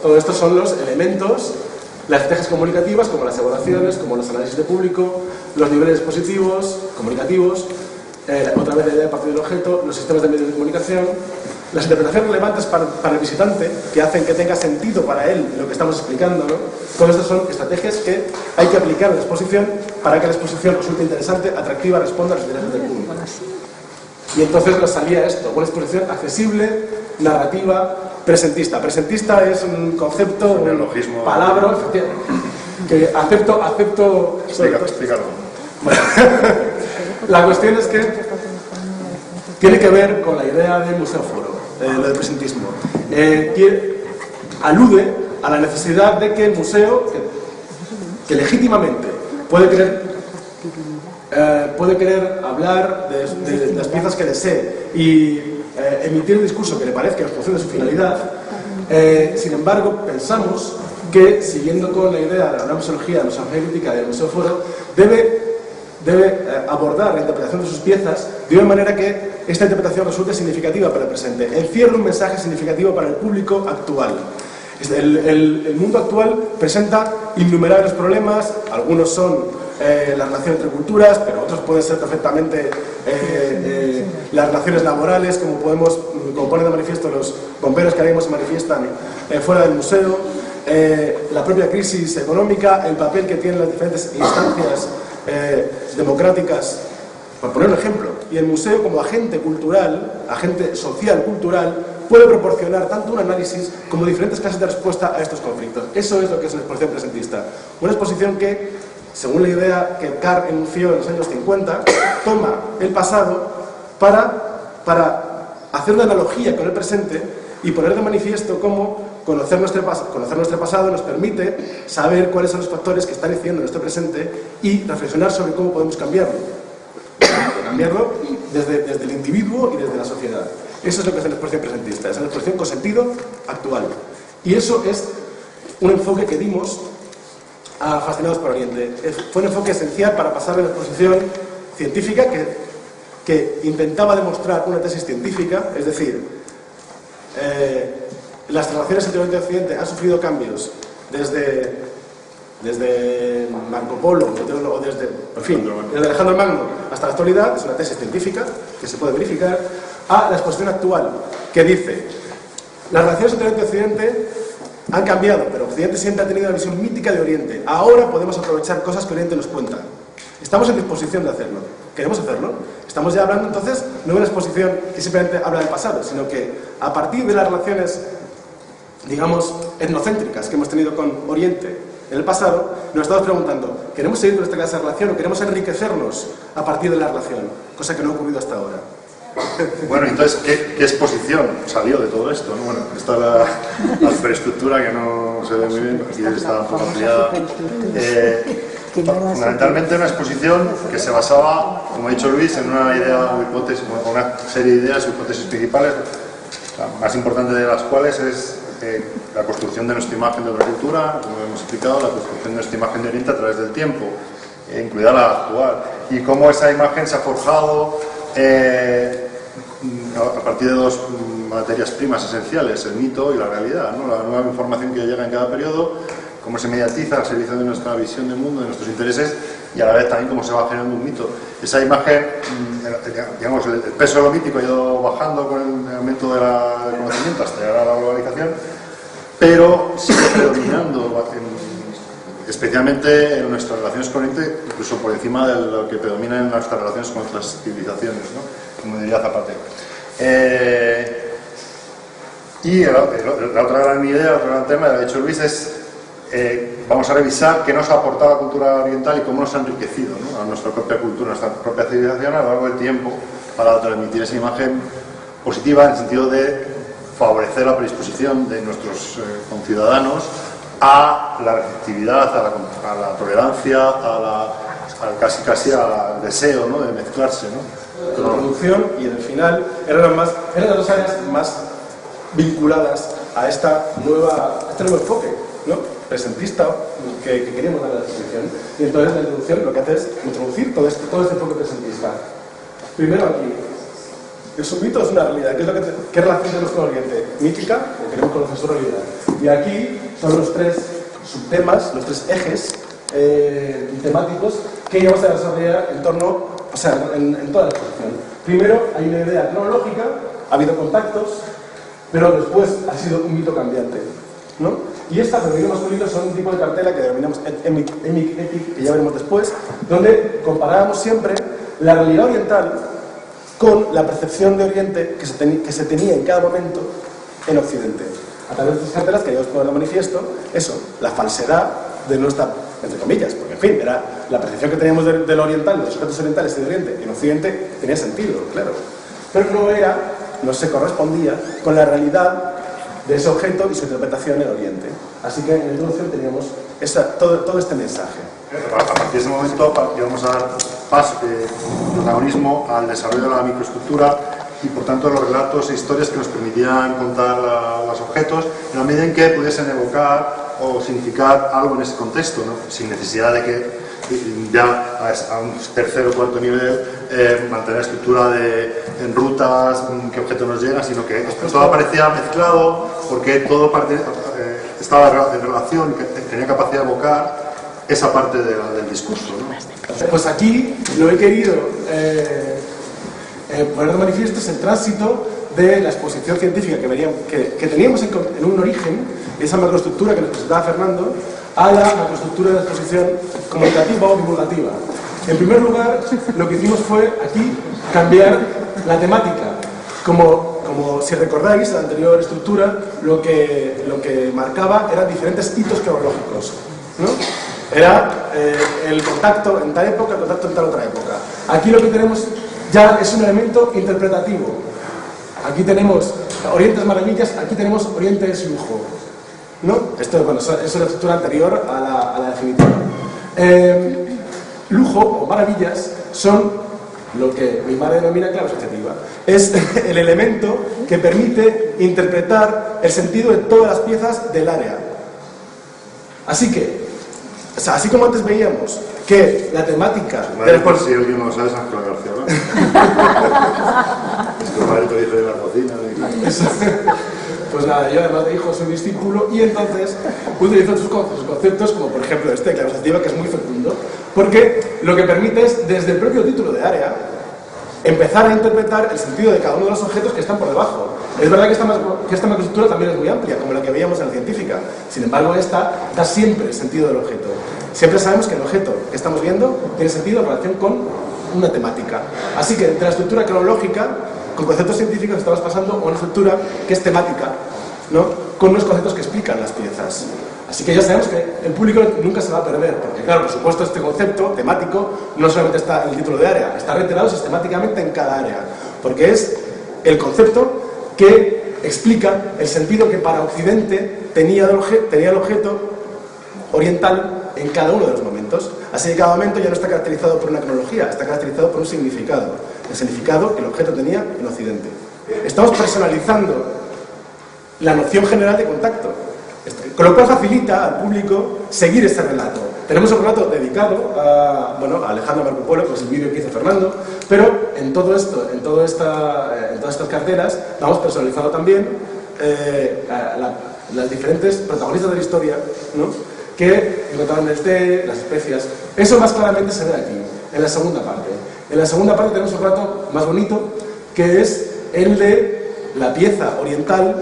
Todo esto son los elementos, las estrategias comunicativas, como las evaluaciones, como los análisis de público, los niveles expositivos, comunicativos, otra vez la idea a partir del objeto, los sistemas de medios de comunicación, las interpretaciones relevantes para el visitante, que hacen que tenga sentido para él lo que estamos explicando, ¿no? Todas estas son estrategias que hay que aplicar en la exposición para que la exposición resulte interesante, atractiva, responda a los intereses del público. Y entonces nos salía esto, una exposición accesible, narrativa, presentista. Presentista es un concepto, un neologismo, palabra, que acepto... Explícalo. Bueno, la cuestión es que tiene que ver con la idea del museo-foro, lo del presentismo. Alude a la necesidad de que el museo, que legítimamente puede querer hablar de las piezas que desee y emitir un discurso que le parezca en función de su finalidad, sin embargo, pensamos que, siguiendo con la idea de la museología crítica del museo-foro, debe abordar la interpretación de sus piezas de una manera que esta interpretación resulte significativa para el presente, encierre un mensaje significativo para el público actual. El mundo actual presenta innumerables problemas, algunos son la relación entre culturas, pero otros pueden ser perfectamente las relaciones laborales, como ponen de manifiesto los bomberos que ahora mismo se manifiestan fuera del museo, la propia crisis económica, el papel que tienen las diferentes instancias democráticas, por poner un ejemplo. Y el museo, como agente cultural, agente social cultural, puede proporcionar tanto un análisis como diferentes clases de respuesta a estos conflictos. Eso es lo que es una exposición presentista. Una exposición que, según la idea que Carr enunció en los años 50, toma el pasado para hacer una analogía con el presente y poner de manifiesto cómo conocer nuestro pasado nos permite saber cuáles son los factores que están incidiendo en nuestro presente y reflexionar sobre cómo podemos cambiarlo. Cambiarlo desde el individuo y desde la sociedad. Eso es lo que es la exposición presentista, es una exposición con sentido actual. Y eso es un enfoque que dimos a Fascinados por Oriente. Fue un enfoque esencial para pasar de la exposición científica que intentaba demostrar una tesis científica, es decir, las relaciones entre Oriente y Occidente han sufrido cambios desde Marco Polo, o desde Alejandro Magno hasta la actualidad. Es una tesis científica que se puede verificar, a la exposición actual, que dice: las relaciones entre Oriente y Occidente han cambiado, pero Occidente siempre ha tenido una visión mítica de Oriente. Ahora podemos aprovechar cosas que Oriente nos cuenta. Estamos en disposición de hacerlo. ¿Queremos hacerlo? Estamos ya hablando entonces no de una exposición que simplemente habla del pasado, sino que a partir de las relaciones, digamos, etnocéntricas que hemos tenido con Oriente en el pasado, nos estamos preguntando: ¿queremos seguir con esta clase de relación o queremos enriquecernos a partir de la relación? Cosa que no ha ocurrido hasta ahora. Bueno, entonces, ¿qué exposición salió de todo esto, ¿no? Bueno, está la superestructura, que no se ve muy bien, aquí está un poco ampliada. Fundamentalmente una exposición que se basaba, como ha dicho Luis, en una idea o hipótesis, una serie de ideas o hipótesis principales, la más importante de las cuales es la construcción de nuestra imagen de otra cultura, como hemos explicado, la construcción de nuestra imagen de Oriente a través del tiempo, incluida la actual, y cómo esa imagen se ha forjado a partir de dos materias primas esenciales: el mito y la realidad, ¿no? La nueva información que llega en cada periodo, cómo se mediatiza al servicio de nuestra visión del mundo, de nuestros intereses, y a la vez también cómo se va generando un mito. Esa imagen, digamos, el peso de lo mítico ha ido bajando con el aumento del conocimiento hasta llegar a la globalización, pero sigue predominando, especialmente en nuestras relaciones con Oriente, incluso por encima de lo que predomina en nuestras relaciones con otras civilizaciones, ¿no? Como diría Zapatero. Y la otra gran idea, el otro gran tema, lo ha dicho Luis, es vamos a revisar qué nos ha aportado la cultura oriental y cómo nos ha enriquecido, ¿no? A nuestra propia cultura, a nuestra propia civilización a lo largo del tiempo, para transmitir esa imagen positiva en el sentido de favorecer la predisposición de nuestros conciudadanos a la receptividad, a la tolerancia, casi al deseo, ¿no? De mezclarse, ¿no? La introducción y el final eran las dos áreas más vinculadas a este nuevo enfoque, ¿no? Presentista que queríamos dar a la exposición. Y entonces la introducción lo que hace es introducir todo este enfoque presentista. Primero aquí, ¿es un mito o es una realidad? ¿Qué relación tenemos con Oriente? ¿Mítica o queremos conocer su realidad? Y aquí son los tres subtemas, los tres ejes temáticos que íbamos a desarrollar en torno, o sea, en toda la exposición. Primero, hay una idea cronológica, ha habido contactos, pero después ha sido un mito cambiante, ¿no? Y esta, femenino masculino, son un tipo de cartela que denominamos epic, que ya veremos después, donde comparábamos siempre la realidad oriental con la percepción de Oriente que se tenía en cada momento en Occidente. A través de estas cartelas queríamos poner de manifiesto eso, la falsedad de nuestra, entre comillas, porque en fin, era la percepción que teníamos de lo oriental, de los objetos orientales y de Oriente, en Occidente tenía sentido, claro. Pero no se correspondía con la realidad de ese objeto y su interpretación en Oriente. Así que en la introducción teníamos todo este mensaje. A partir de ese momento íbamos a dar paso, protagonismo al desarrollo de la microestructura y por tanto los relatos e historias que nos permitían contar los objetos en la medida en que pudiesen evocar o significar algo en ese contexto, ¿no? Sin necesidad de que ya a un tercer o cuarto nivel mantener la estructura en rutas, qué objeto nos llega, sino que todo aparecía mezclado porque todo estaba en relación, que tenía capacidad de evocar esa parte del discurso, ¿no? Pues aquí lo he querido poner de manifiesto es el tránsito de la exposición científica que teníamos en un origen, esa macroestructura que nos presentaba Fernando, a la macroestructura de la exposición comunicativa o divulgativa. En primer lugar, lo que hicimos fue aquí cambiar la temática. Como si recordáis, la anterior estructura lo que marcaba eran diferentes hitos cronológicos, ¿no? Era el contacto en tal época, el contacto en tal otra época. Aquí lo que tenemos ya es un elemento interpretativo. Aquí tenemos Orientes Maravillas, aquí tenemos Orientes Lujo, ¿no? Esto, bueno, es una estructura anterior a la definitiva. Lujo o maravillas son lo que mi madre denomina clave asociativa. Es el elemento que permite interpretar el sentido de todas las piezas del área. Así que, o sea, así como antes veíamos que la temática... Madre, por si alguien no lo sabe, es Ángela García, ¿no? Es que madre te dice de la cocina. Pues nada, yo además de hijo soy discípulo y entonces utilizo sus conceptos como por ejemplo este, clave asociativa, que es muy fecundo, porque lo que permite es, desde el propio título de área, empezar a interpretar el sentido de cada uno de los objetos que están por debajo. Es verdad que esta macroestructura también es muy amplia, como la que veíamos en la científica. Sin embargo, esta da siempre el sentido del objeto. Siempre sabemos que el objeto que estamos viendo tiene sentido en relación con una temática. Así que entre la estructura cronológica, con conceptos científicos, estamos pasando a una estructura que es temática, ¿no? Con unos conceptos que explican las piezas. Así que ya sabemos que el público nunca se va a perder, porque claro, por supuesto, este concepto temático no solamente está en el título de área, está reiterado sistemáticamente en cada área, porque es el concepto que explica el sentido que para Occidente tenía el objeto oriental en cada uno de los momentos. Así que cada momento ya no está caracterizado por una cronología, está caracterizado por un significado, el significado que el objeto tenía en Occidente. Estamos personalizando la noción general de contacto, con lo cual facilita al público seguir ese relato. Tenemos un relato dedicado a Alejandro Marco Polo, pues el vídeo que hizo Fernando, pero en todo esto, en todas estas carteras, vamos personalizando también las diferentes protagonistas de la historia, ¿no? Que encontraron el té, las especias. Eso más claramente se ve aquí, en la segunda parte. En la segunda parte tenemos un relato más bonito, que es el de la pieza oriental,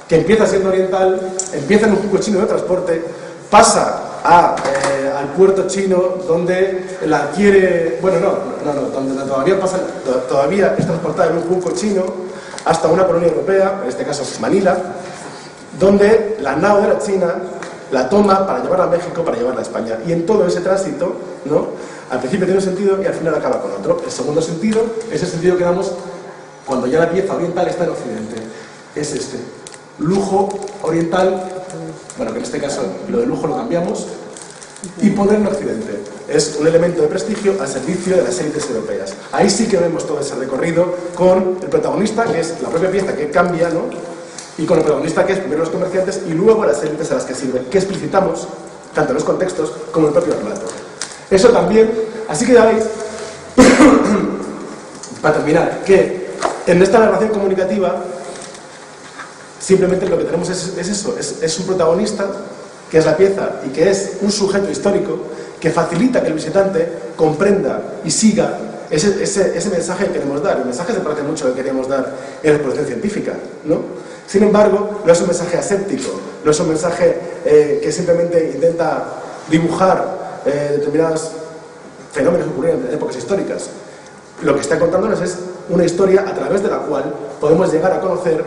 que empieza siendo oriental, empieza en un junco chino de transporte, pasa al puerto chino, donde la adquiere, donde todavía es transportada en un junco chino hasta una colonia europea, en este caso Manila, donde la nao de la China la toma para llevarla a México, para llevarla a España. Y en todo ese tránsito, ¿no? Al principio tiene un sentido y al final acaba con otro. El segundo sentido es el sentido que damos cuando ya la pieza oriental está en Occidente. Es este. Lujo oriental, bueno, que en este caso lo de lujo lo cambiamos, y poder en Occidente. Es un elemento de prestigio al servicio de las élites europeas. Ahí sí que vemos todo ese recorrido con el protagonista, que es la propia pieza que cambia, ¿no? Y con el protagonista, que es primero los comerciantes y luego las élites a las que sirven, que explicitamos tanto en los contextos como en el propio relato. Eso también, así que ya veis, para terminar, que en esta narración comunicativa Simplemente lo que tenemos es eso, es un protagonista, que es la pieza, y que es un sujeto histórico que facilita que el visitante comprenda y siga ese mensaje que queremos dar. El mensaje se parece mucho al que queríamos dar en la exploración científica, ¿no? Sin embargo, no es un mensaje aséptico, no es un mensaje que simplemente intenta dibujar determinados fenómenos que ocurrieron en épocas históricas. Lo que está contándonos es una historia a través de la cual podemos llegar a conocer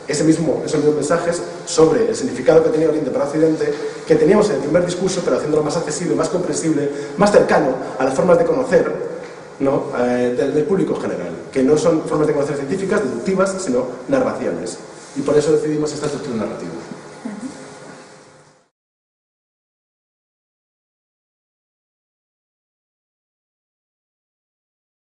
esos mismos mensajes sobre el significado que tenía Oriente para Occidente, que teníamos en el primer discurso, pero haciéndolo más accesible, más comprensible, más cercano a las formas de conocer, ¿no? Del público general, que no son formas de conocer científicas, deductivas, sino narraciones. Y por eso decidimos esta estructura narrativa.